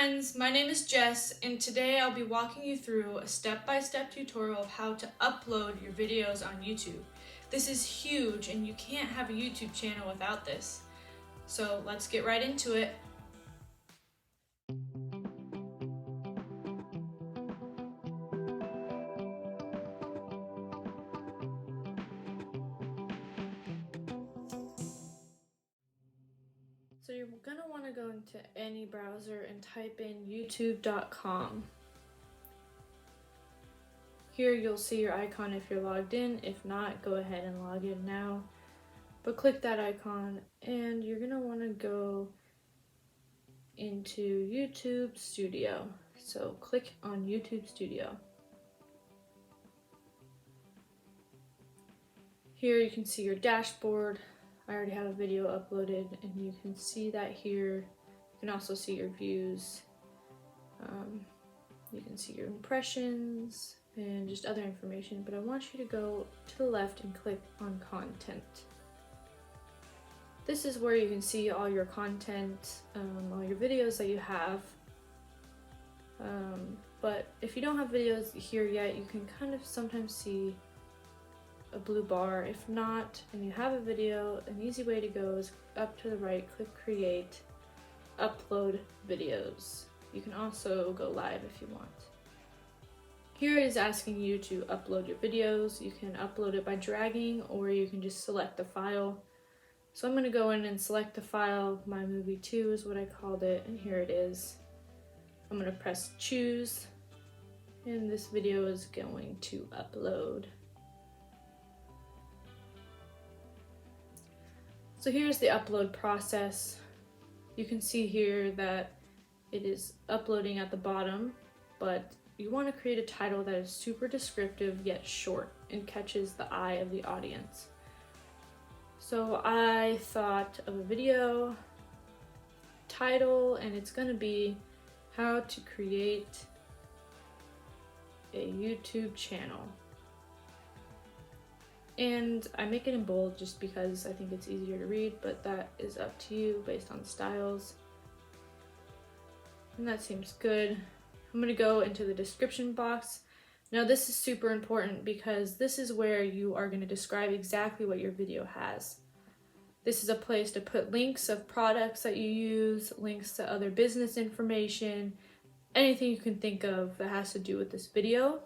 friends, my name is Jess, and today I'll be walking you through a step-by-step tutorial of how to upload your videos on YouTube. This is huge and you can't have a YouTube channel without this. So let's get right into it. So you're going to want to go into any browser and type in youtube.com. Here you'll see your icon if you're logged in. If not, go ahead and log in now. But click that icon and you're going to want to go into YouTube Studio. So click on YouTube Studio. Here you can see your dashboard. I already have a video uploaded and you can see that here. You can also see your views. You can see your impressions and just other information, but I want you to go to the left and click on content. This is where you can see all your content, all your videos that you have. But if you don't have videos here yet, you can kind of sometimes see a blue bar. If not, and you have a video, an easy way to go is up to the right, click create, upload videos. You can also go live if you want. Here it is asking you to upload your videos. You can upload it by dragging or you can just select the file. So I'm going to go in and select the file. My movie 2 is what I called it, and here it is. I'm going to press choose and this video is going to upload. So here's the upload process. You can see here that it is uploading at the bottom, but you want to create a title that is super descriptive yet short and catches the eye of the audience. So I thought of a video title and it's going to be how to create a YouTube channel. And I make it in bold just because I think it's easier to read, but that is up to you based on styles. And that seems good. I'm going to go into the description box. Now this is super important because this is where you are going to describe exactly what your video has. This is a place to put links of products that you use, links to other business information, anything you can think of that has to do with this video.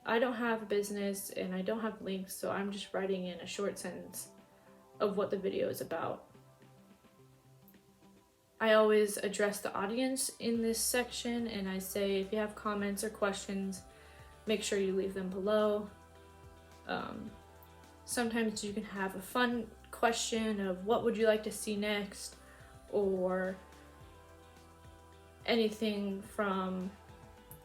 I don't have a business and I don't have links, so I'm just writing in a short sentence of what the video is about. I always address the audience in this section and I say if you have comments or questions, make sure you leave them below. Sometimes you can have a fun question of what would you like to see next, or anything from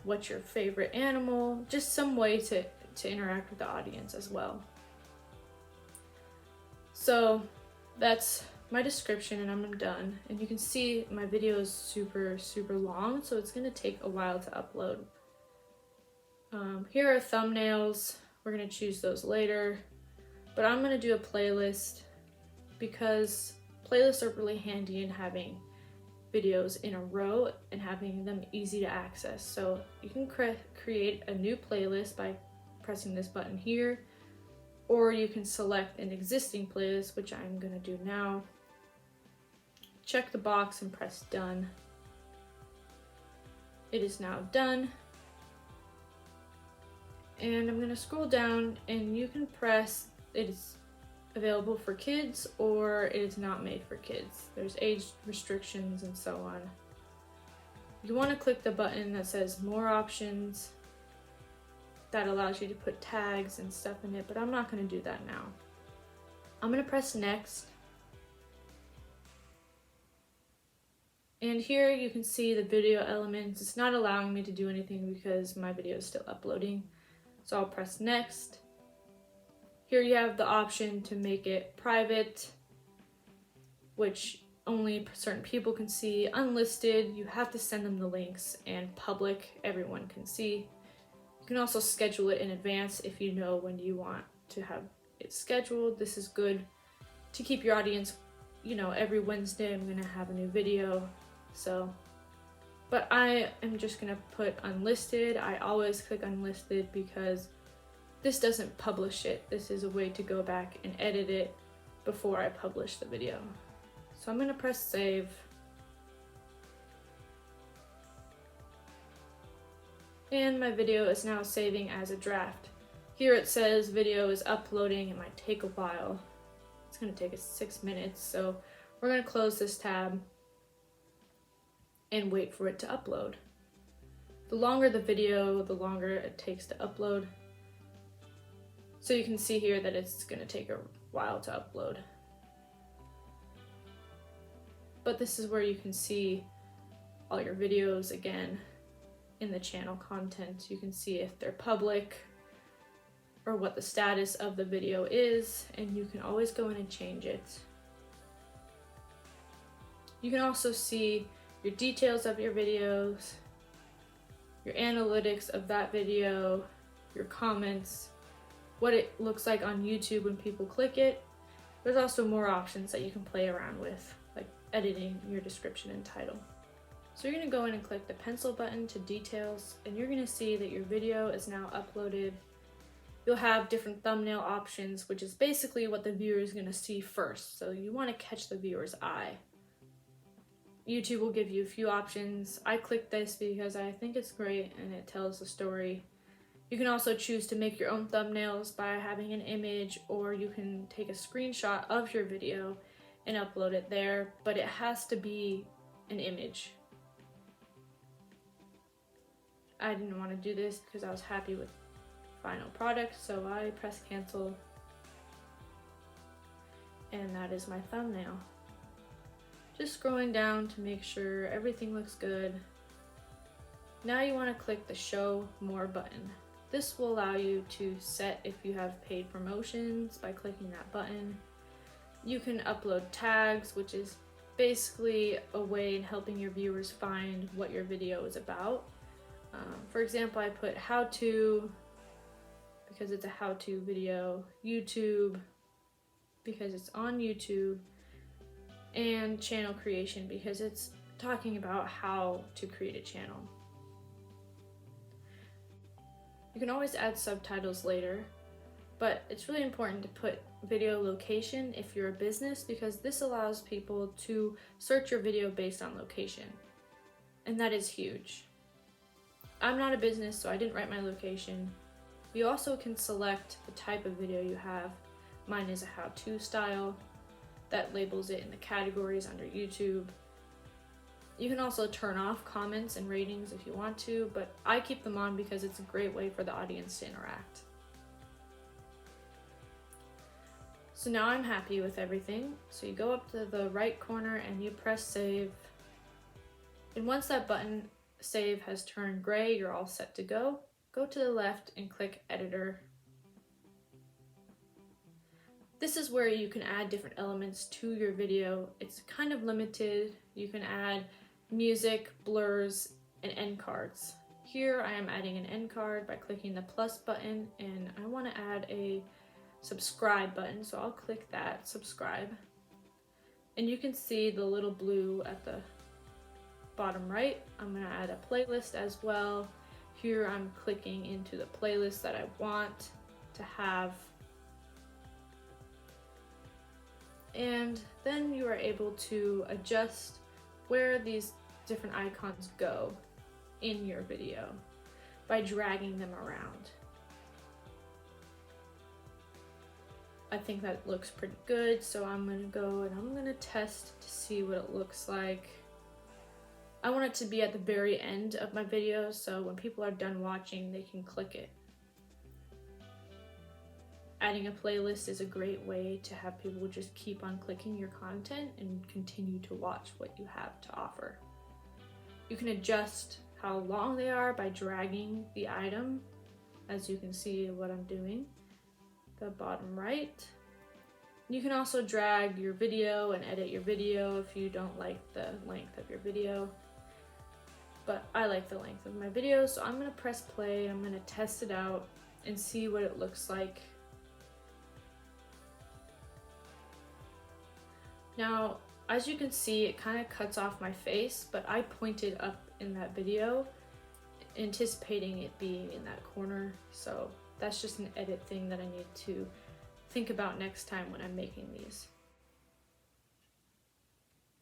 what's your favorite animal, just some way to interact with the audience as well. So that's my description and I'm done. And you can see my video is super long, so it's gonna take a while to upload. Here are thumbnails. We're gonna choose those later, but I'm gonna do a playlist because playlists are really handy in having videos in a row and having them easy to access. So you can create a new playlist by pressing this button here, or you can select an existing playlist, which I'm gonna do now. Check the box and press done. It is now done. And I'm gonna scroll down and you can press it is available for kids or it is not made for kids. There's age restrictions and so on. You want to click the button that says more options. That allows you to put tags and stuff in it, but I'm not going to do that now. I'm going to press next. And here you can see the video elements. It's not allowing me to do anything because my video is still uploading. So I'll press next. Here you have the option to make it private, which only certain people can see. Unlisted, you have to send them the links, and public, everyone can see. You can also schedule it in advance if you know when you want to have it scheduled. This is good to keep your audience, you know, every Wednesday I'm gonna have a new video. So But I am just gonna put unlisted. I always click unlisted because this doesn't publish it. This is a way to go back and edit it before I publish the video. So I'm gonna press save. And my video is now saving as a draft. Here it says video is uploading. It might take a while. It's gonna take us 6 minutes. So we're gonna close this tab and wait for it to upload. The longer the video, the longer it takes to upload. So you can see here that it's gonna take a while to upload. But this is where you can see all your videos again in the channel content. You can see if they're public or what the status of the video is, and you can always go in and change it. You can also see your details of your videos, your analytics of that video, your comments, what it looks like on YouTube when people click it. There's also more options that you can play around with, like editing your description and title. So you're gonna go in and click the pencil button to details, and you're gonna see that your video is now uploaded. You'll have different thumbnail options, which is basically what the viewer is gonna see first. So you wanna catch the viewer's eye. YouTube will give you a few options. I clicked this because I think it's great and it tells the story. You can also choose to make your own thumbnails by having an image, or you can take a screenshot of your video and upload it there, but it has to be an image. I didn't want to do this because I was happy with the final product, so I pressed cancel, and that is my thumbnail. Just scrolling down to make sure everything looks good. Now you want to click the show more button. This will allow you to set if you have paid promotions by clicking that button. You can upload tags, which is basically a way in helping your viewers find what your video is about. For example, I put how to because it's a how-to video, YouTube because it's on YouTube, and channel creation because it's talking about how to create a channel. You can always add subtitles later, but it's really important to put video location if you're a business, because this allows people to search your video based on location, and that is huge. I'm not a business, so I didn't write my location. You also can select the type of video you have. Mine is a how-to style that labels it in the categories under YouTube. You can also turn off comments and ratings if you want to, but I keep them on because it's a great way for the audience to interact. So now I'm happy with everything. So you go up to the right corner and you press save. And once that button save has turned gray, you're all set to go. Go to the left and click editor. This is where you can add different elements to your video. It's kind of limited. You can add music, blurs, and end cards. Here I am adding an end card by clicking the plus button, and I want to add a subscribe button, so I'll click that, subscribe. And you can see the little blue at the bottom right. I'm going to add a playlist as well. Here I'm clicking into the playlist that I want to have. And then you are able to adjust where these different icons go in your video by dragging them around. I think that looks pretty good, so I'm gonna go and I'm gonna test to see what it looks like. I want it to be at the very end of my video, so when people are done watching, they can click it. Adding a playlist is a great way to have people just keep on clicking your content and continue to watch what you have to offer. You can adjust how long they are by dragging the item, as you can see what I'm doing, the bottom right. You can also drag your video and edit your video if you don't like the length of your video. But I like the length of my video, so I'm gonna press play and I'm gonna test it out and see what it looks like. Now, As you can see, it kind of cuts off my face, but I pointed up in that video, anticipating it being in that corner. So that's just an edit thing that I need to think about next time when I'm making these.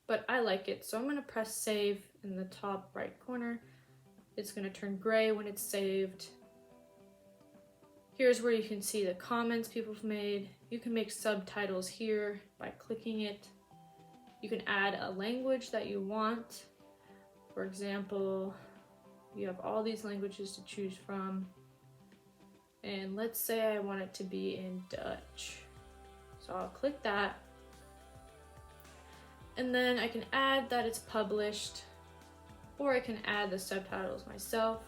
But I like it, so I'm gonna press save in the top right corner. It's gonna turn gray when it's saved. Here's where you can see the comments people have made. You can make subtitles here by clicking it. You can add a language that you want. For example, you have all these languages to choose from. And let's say I want it to be in Dutch. So I'll click that. And then I can add that it's published, or I can add the subtitles myself.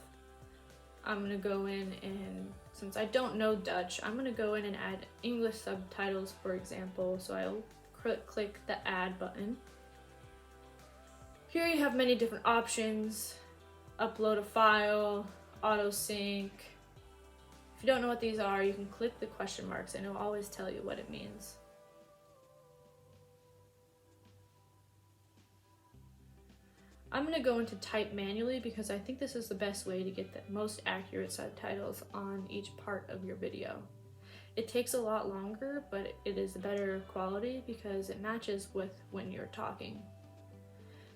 I'm gonna go in and, since I don't know Dutch, I'm gonna go in and add English subtitles, for example. So I'll click the add button. Here you have many different options. Upload a file, auto sync. If you don't know what these are, you can click the question marks and it'll always tell you what it means. I'm gonna go into type manually because I think this is the best way to get the most accurate subtitles on each part of your video. It takes a lot longer, but it is better quality because it matches with when you're talking.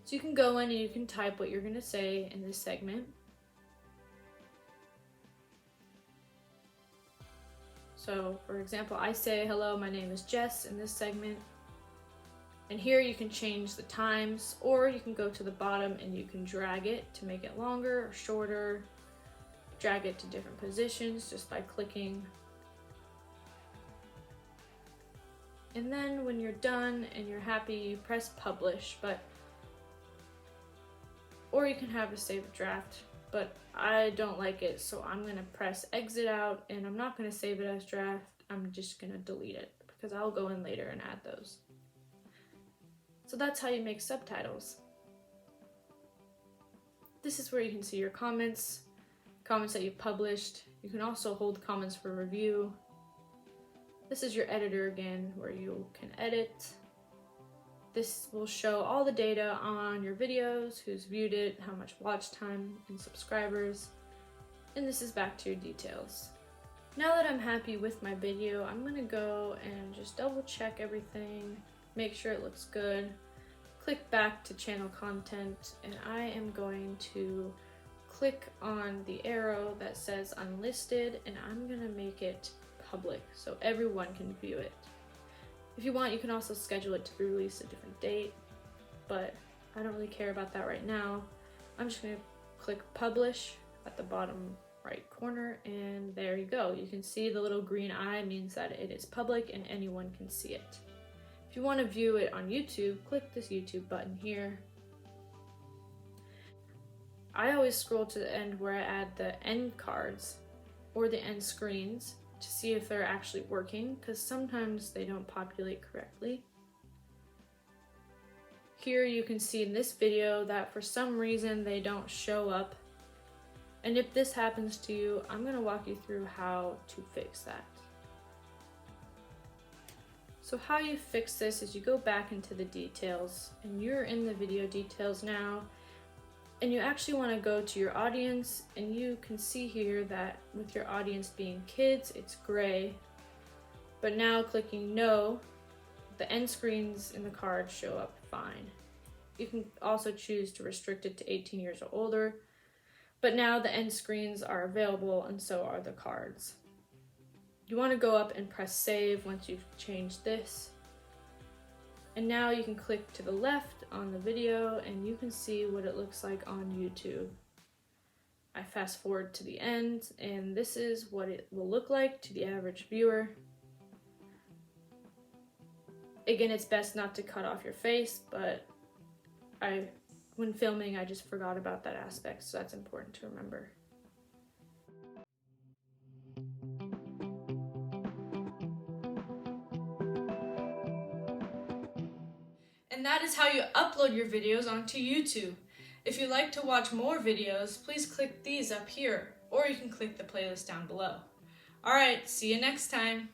So you can go in and you can type what you're gonna say in this segment. So for example, I say, hello, my name is Jess in this segment. And here you can change the times, or you can go to the bottom and you can drag it to make it longer or shorter. Drag it to different positions just by clicking. And then when you're done and you're happy, you press publish, or you can have a save draft, but I don't like it, so I'm gonna press exit out and I'm not gonna save it as draft. I'm just gonna delete it because I'll go in later and add those. So that's how you make subtitles. This is where you can see your comments that you've published. You can also hold comments for review. This is your editor again, where you can edit. This will show all the data on your videos, who's viewed it, how much watch time, and subscribers. And this is back to your details. Now that I'm happy with my video, I'm gonna go and just double check everything, make sure it looks good, click back to channel content, and I am going to click on the arrow that says unlisted, and I'm gonna make it public so everyone can view it. If you want, you can also schedule it to be released a different date, but I don't really care about that right now. I'm just gonna click publish at the bottom right corner, and there you go. You can see the little green eye means that it is public and anyone can see it. If you want to view it on YouTube, click this YouTube button here. I always scroll to the end where I add the end cards or the end screens to see if they're actually working, because sometimes they don't populate correctly. Here you can see in this video that for some reason they don't show up. And if this happens to you, I'm going to walk you through how to fix that. So how you fix this is you go back into the details, and you're in the video details now, and you actually want to go to your audience, and you can see here that with your audience being kids, it's gray. But now clicking no, the end screens in the card show up fine. You can also choose to restrict it to 18 years or older, but now the end screens are available and so are the cards. You want to go up and press save once you've changed this. And now you can click to the left on the video and you can see what it looks like on YouTube. I fast forward to the end and this is what it will look like to the average viewer. Again, it's best not to cut off your face, but when filming, I just forgot about that aspect, so that's important to remember. And that is how you upload your videos onto YouTube. If you'd like to watch more videos, please click these up here, or you can click the playlist down below. Alright, see you next time.